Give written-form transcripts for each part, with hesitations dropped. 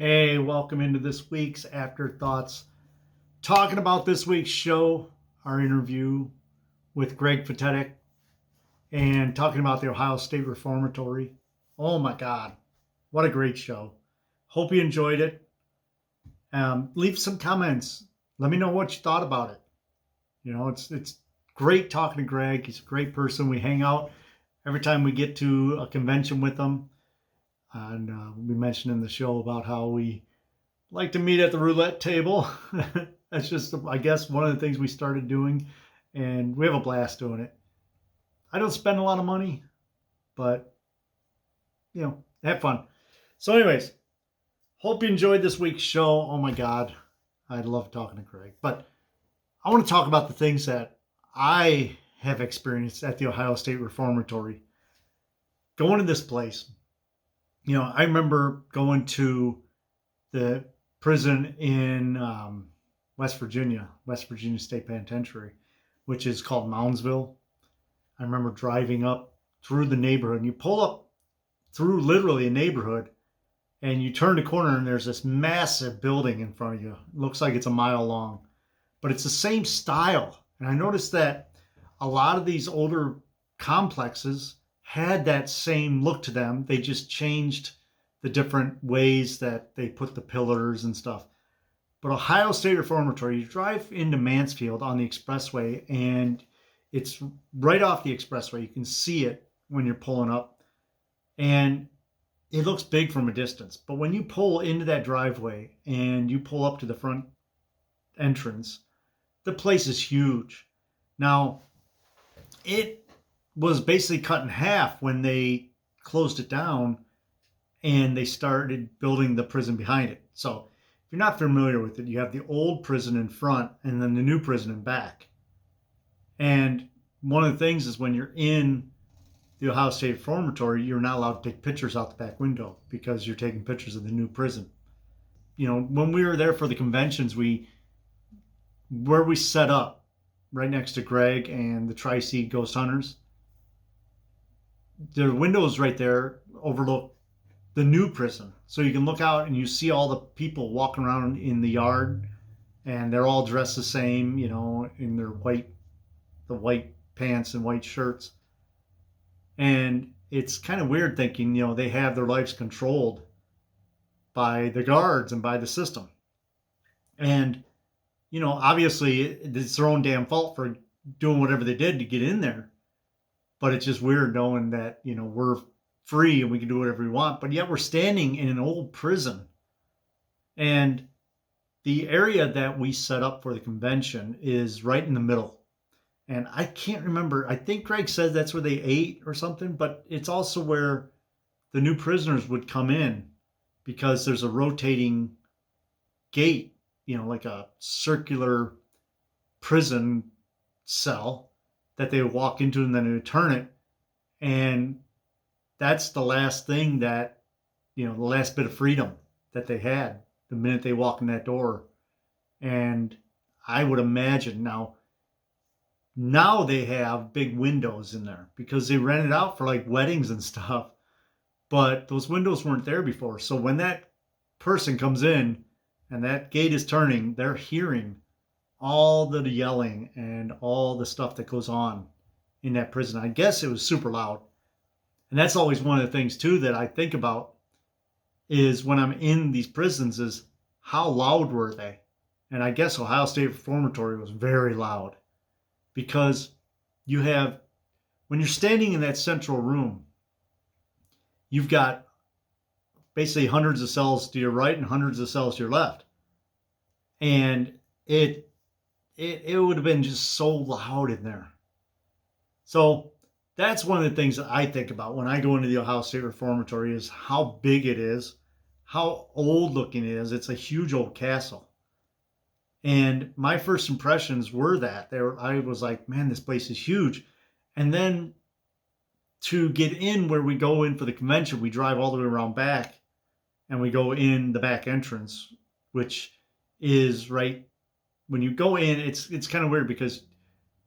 Hey, welcome into this week's Afterthoughts. Talking about this week's show, our interview with Greg Feketik, and talking about the Ohio State Reformatory. Oh my God, what a great show. Hope you enjoyed it. Leave some comments. Let me know what you thought about it. It's great talking to Greg. He's a great person. We hang out every time we get to a convention with him. And we mentioned in the show about how we like to meet at the roulette table. That's just, I guess, one of the things we started doing, and we have a blast doing it. I don't spend a lot of money, but, have fun. So anyways, hope you enjoyed this week's show. Oh my God, I love talking to Greg. But I want to talk about the things that I have experienced at the Ohio State Reformatory. Going to this place, I remember going to the prison in West Virginia State Penitentiary, which is called Moundsville. I remember driving up through the neighborhood, and you pull up through literally a neighborhood, and you turn the corner, and there's this massive building in front of you. It looks like it's a mile long, but it's the same style. And I noticed that a lot of these older complexes had that same look to them. They just changed the different ways that they put the pillars and stuff. But Ohio State Reformatory, you drive into Mansfield on the expressway, and it's right off the expressway. You can see it when you're pulling up, and it looks big from a distance. But when you pull into that driveway and you pull up to the front entrance, the place is huge. Now, it was basically cut in half when they closed it down and they started building the prison behind it. So if you're not familiar with it, you have the old prison in front and then the new prison in back. And one of the things is when you're in the Ohio State Reformatory, you're not allowed to take pictures out the back window because you're taking pictures of the new prison. When we were there for the conventions, where we set up right next to Greg and the TryC Ghost Hunters, the windows right there overlook the new prison. So you can look out and you see all the people walking around in the yard, and they're all dressed the same, in their the white pants and white shirts. And it's kind of weird thinking, they have their lives controlled by the guards and by the system. And, obviously it's their own damn fault for doing whatever they did to get in there. But it's just weird knowing that, we're free and we can do whatever we want, but yet we're standing in an old prison. And the area that we set up for the convention is right in the middle. And I can't remember, I think Greg said that's where they ate or something, but it's also where the new prisoners would come in, because there's a rotating gate, like a circular prison cell that they would walk into, and then they would turn it. And that's the last thing that, the last bit of freedom that they had the minute they walk in that door. And I would imagine now they have big windows in there because they rent it out for like weddings and stuff. But those windows weren't there before. So when that person comes in and that gate is turning, they're hearing all the yelling and all the stuff that goes on in that prison. I guess it was super loud. And that's always one of the things too that I think about is when I'm in these prisons is how loud were they? And I guess Ohio State Reformatory was very loud, because when you're standing in that central room, you've got basically hundreds of cells to your right and hundreds of cells to your left. And it would have been just so loud in there. So that's one of the things that I think about when I go into the Ohio State Reformatory is how big it is, how old looking it is. It's a huge old castle. And my first impressions were that I was like, man, this place is huge. And then to get in where we go in for the convention, we drive all the way around back and we go in the back entrance, which is right when you go in. It's kind of weird because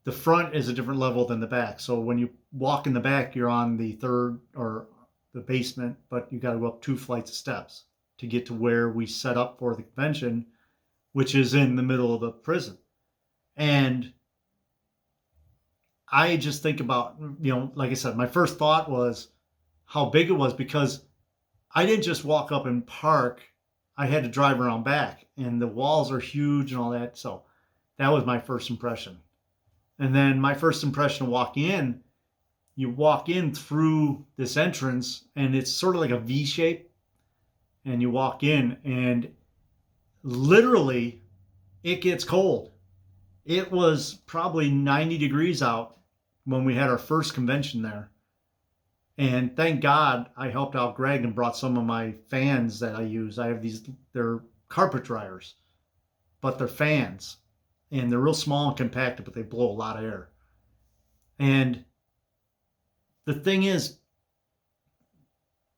the front is a different level than the back. So when you walk in the back, you're on the third or the basement, but you got to go up 2 flights of steps to get to where we set up for the convention, which is in the middle of the prison. And I just think about, like I said, my first thought was how big it was, because I didn't just walk up and park. I had to drive around back, and the walls are huge and all that. So that was my first impression. And then my first impression of walking in, you walk in through this entrance, and it's sort of like a V shape. And you walk in, and literally it gets cold. It was probably 90 degrees out when we had our first convention there. And thank God I helped out Greg and brought some of my fans that I use. I have these, they're carpet dryers, but they're fans. And they're real small and compacted, but they blow a lot of air. And the thing is,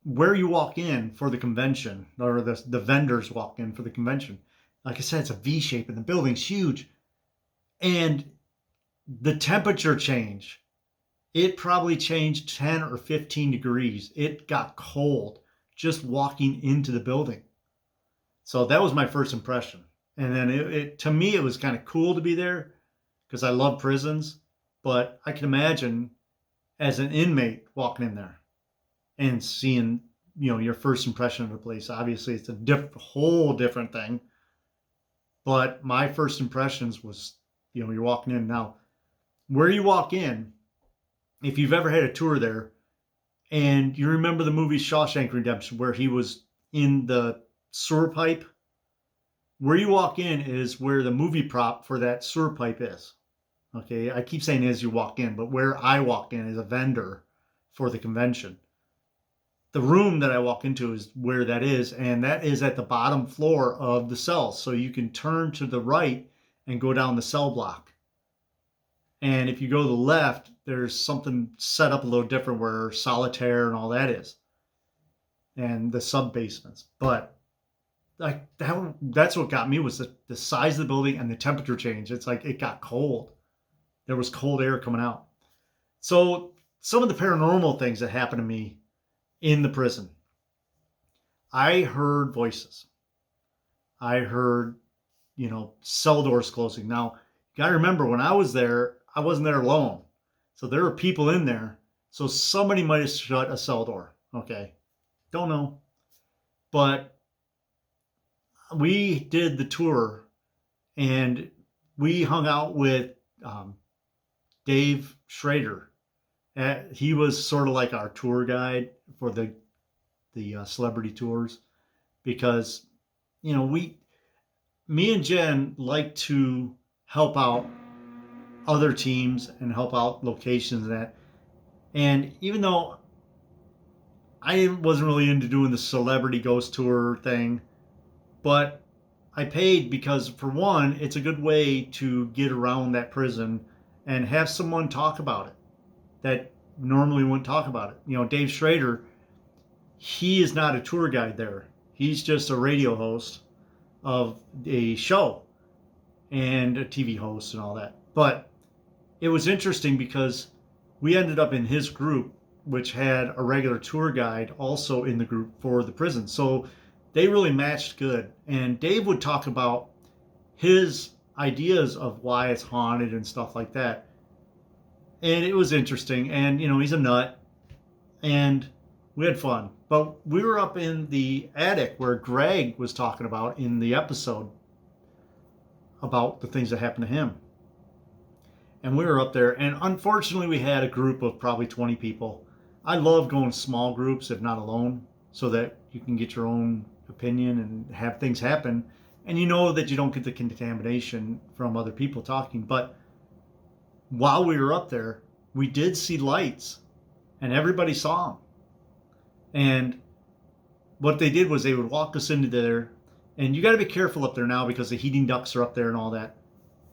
where you walk in for the convention, or the vendors walk in for the convention, like I said, it's a V shape and the building's huge. And the temperature change, it probably changed 10 or 15 degrees. It got cold just walking into the building. So that was my first impression. And then it to me, it was kind of cool to be there because I love prisons. But I can imagine as an inmate walking in there and seeing, your first impression of the place. Obviously, it's a whole different thing. But my first impressions was, you're walking in. Now, where you walk in, if you've ever had a tour there, and you remember the movie Shawshank Redemption, where he was in the sewer pipe, where you walk in is where the movie prop for that sewer pipe is. Okay, I keep saying as you walk in, but where I walk in is a vendor for the convention. The room that I walk into is where that is, and that is at the bottom floor of the cells. So you can turn to the right and go down the cell block. And if you go to the left, there's something set up a little different where solitaire and all that is, and the sub basements. But like that's what got me, was the size of the building and the temperature change. It's like it got cold. There was cold air coming out. So some of the paranormal things that happened to me in the prison, I heard voices. I heard, cell doors closing. Now, you got to remember, when I was there, I wasn't there alone. So there were people in there. So somebody might have shut a cell door. Okay. Don't know. But we did the tour, and we hung out with Dave Schrader. He was sort of like our tour guide for the celebrity tours, because, me and Jen like to help out other teams and help out locations and that. And even though I wasn't really into doing the celebrity ghost tour thing, but I paid because, for one, it's a good way to get around that prison and have someone talk about it that normally wouldn't talk about it. Dave Schrader, he is not a tour guide there. He's just a radio host of a show and a TV host and all that. But it was interesting because we ended up in his group, which had a regular tour guide also in the group for the prison. So they really matched good. And Dave would talk about his ideas of why it's haunted and stuff like that. And it was interesting. And, he's a nut. And we had fun. But we were up in the attic where Greg was talking about in the episode about the things that happened to him. And we were up there. And unfortunately, we had a group of probably 20 people. I love going small groups, if not alone, so that you can get your own opinion and have things happen. And you know that you don't get the contamination from other people talking. But while we were up there, we did see lights, and everybody saw them. And what they did was they would walk us into there, and you got to be careful up there now because the heating ducts are up there and all that.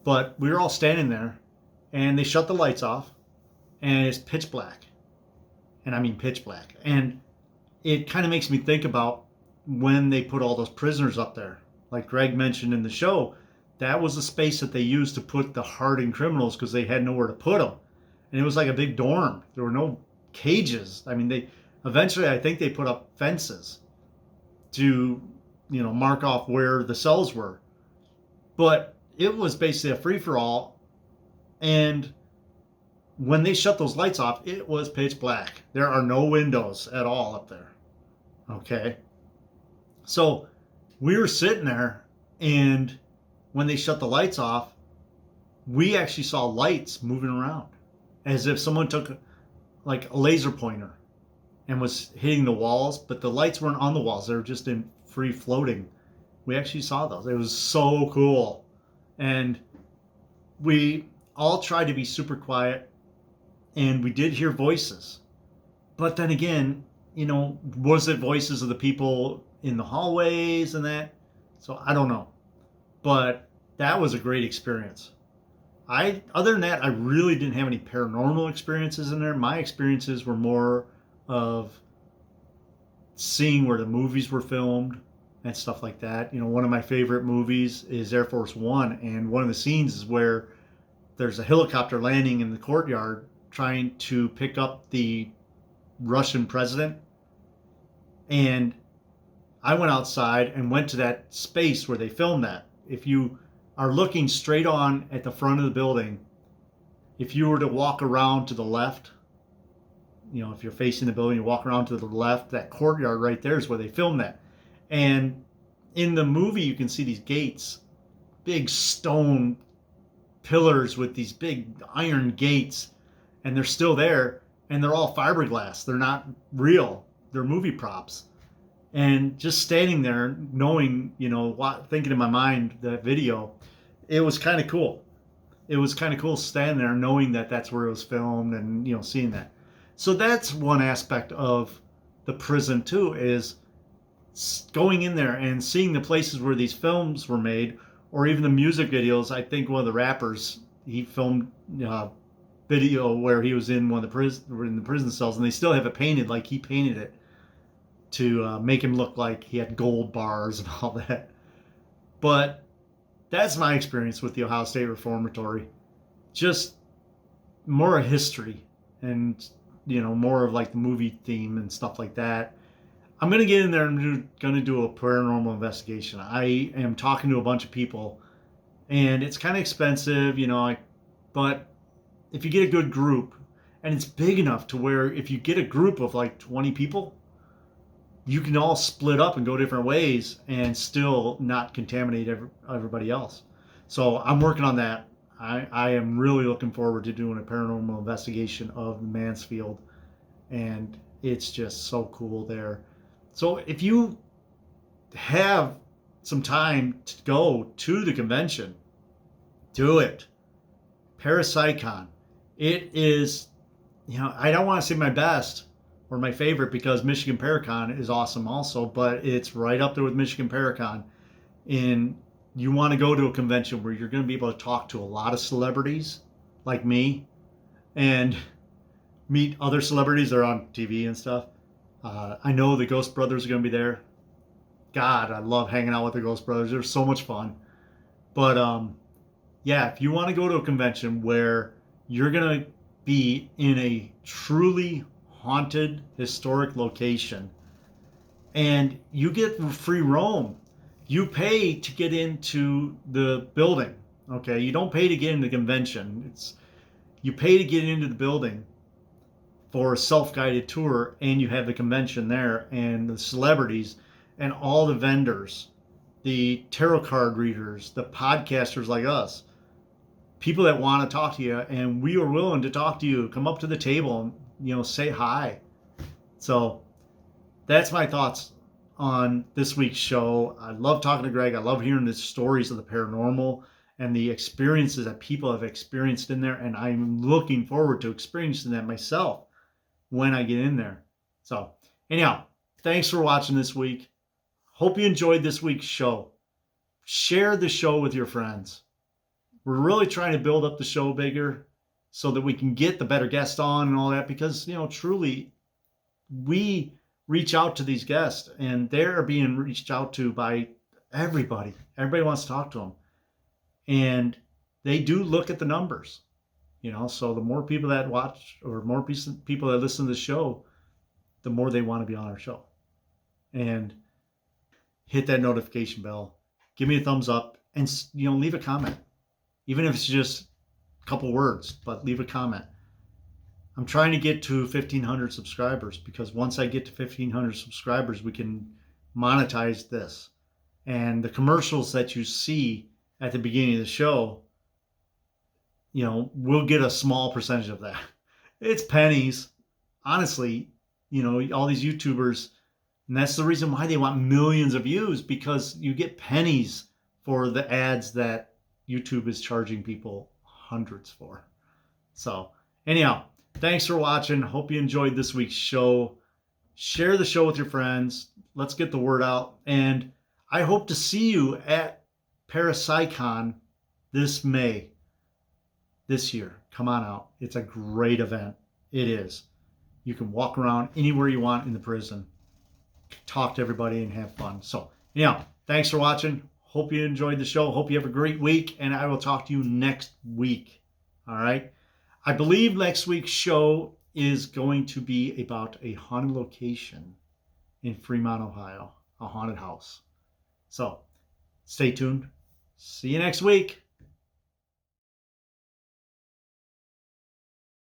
But we were all standing there, and they shut the lights off, and it's pitch black. And I mean pitch black. And it kind of makes me think about when they put all those prisoners up there. Like Greg mentioned in the show, that was the space that they used to put the hardened criminals because they had nowhere to put them. And it was like a big dorm. There were no cages. I mean, eventually I think they put up fences to mark off where the cells were. But it was basically a free-for-all. And when they shut those lights off, it was pitch black. There are no windows at all up there. Okay. So we were sitting there, and when they shut the lights off, we actually saw lights moving around as if someone took like a laser pointer and was hitting the walls, but the lights weren't on the walls. They were just in free floating. We actually saw those. It was so cool. And we all tried to be super quiet, and we did hear voices. But then again, was it voices of the people in the hallways and that? So I don't know. But that was a great experience. Other than that, I really didn't have any paranormal experiences in there. My experiences were more of seeing where the movies were filmed and stuff like that. One of my favorite movies is Air Force One, and one of the scenes is where there's a helicopter landing in the courtyard trying to pick up the Russian president. And I went outside and went to that space where they filmed that. If you are looking straight on at the front of the building, if you were to walk around to the left, if you're facing the building, you walk around to the left, that courtyard right there is where they filmed that. And in the movie, you can see these gates, big stone pillars with these big iron gates, and they're still there, and they're all fiberglass. They're not real. They're movie props. And just standing there, knowing, thinking in my mind that video, it was kind of cool. It was kind of cool standing there, knowing that that's where it was filmed, and seeing that. So that's one aspect of the prison too, is going in there and seeing the places where these films were made, or even the music videos. I think one of the rappers, he filmed video where he was in one of the prison cells, and they still have it painted like he painted it to make him look like he had gold bars and all that. But that's my experience with the Ohio State Reformatory. Just more history and, more of like the movie theme and stuff like that. I'm going to get in there and going to do a paranormal investigation. I am talking to a bunch of people, and it's kind of expensive, but if you get a good group, and it's big enough to where if you get a group of like 20 people, you can all split up and go different ways and still not contaminate everybody else. So I'm working on that. I am really looking forward to doing a paranormal investigation of Mansfield, and it's just so cool there. So if you have some time to go to the convention, do it. Parapsychon. It is, I don't want to say my best or my favorite, because Michigan Paracon is awesome also, but it's right up there with Michigan Paracon. And you want to go to a convention where you're going to be able to talk to a lot of celebrities like me and meet other celebrities that are on TV and stuff. I know the Ghost Brothers are going to be there. God, I love hanging out with the Ghost Brothers. They're so much fun. But yeah, if you want to go to a convention where you're going to be in a truly haunted historic location and you get free roam, you pay to get into the building. Okay, you don't pay to get into the convention. You pay to get into the building for a self-guided tour, and you have the convention there and the celebrities and all the vendors, the tarot card readers, the podcasters like us, people that want to talk to you, and we are willing to talk to you. Come up to the table and say hi. So that's my thoughts on this week's show. I love talking to Greg. I love hearing the stories of the paranormal and the experiences that people have experienced in there, and I'm looking forward to experiencing that myself when I get in there. So anyhow, thanks for watching this week. Hope you enjoyed this week's show. Share the show with your friends. We're really trying to build up the show bigger so that we can get the better guests on and all that, because, truly, we reach out to these guests and they're being reached out to by everybody. Everybody wants to talk to them. And they do look at the numbers, so the more people that watch or more people that listen to the show, the more they want to be on our show. And hit that notification bell, give me a thumbs up, and leave a comment, even if it's just a couple words, but leave a comment. I'm trying to get to 1,500 subscribers, because once I get to 1,500 subscribers, we can monetize this. And the commercials that you see at the beginning of the show, we'll get a small percentage of that. It's pennies. Honestly, all these YouTubers, and that's the reason why they want millions of views, because you get pennies for the ads that YouTube is charging people hundreds for. So anyhow, thanks for watching. Hope you enjoyed this week's show. Share the show with your friends. Let's get the word out. And I hope to see you at Parapsychon this May, this year. Come on out. It's a great event. It is. You can walk around anywhere you want in the prison, talk to everybody, and have fun. So, thanks for watching. Hope you enjoyed the show. Hope you have a great week, and I will talk to you next week. All right? I believe next week's show is going to be about a haunted location in Fremont, Ohio, a haunted house. So, stay tuned. See you next week.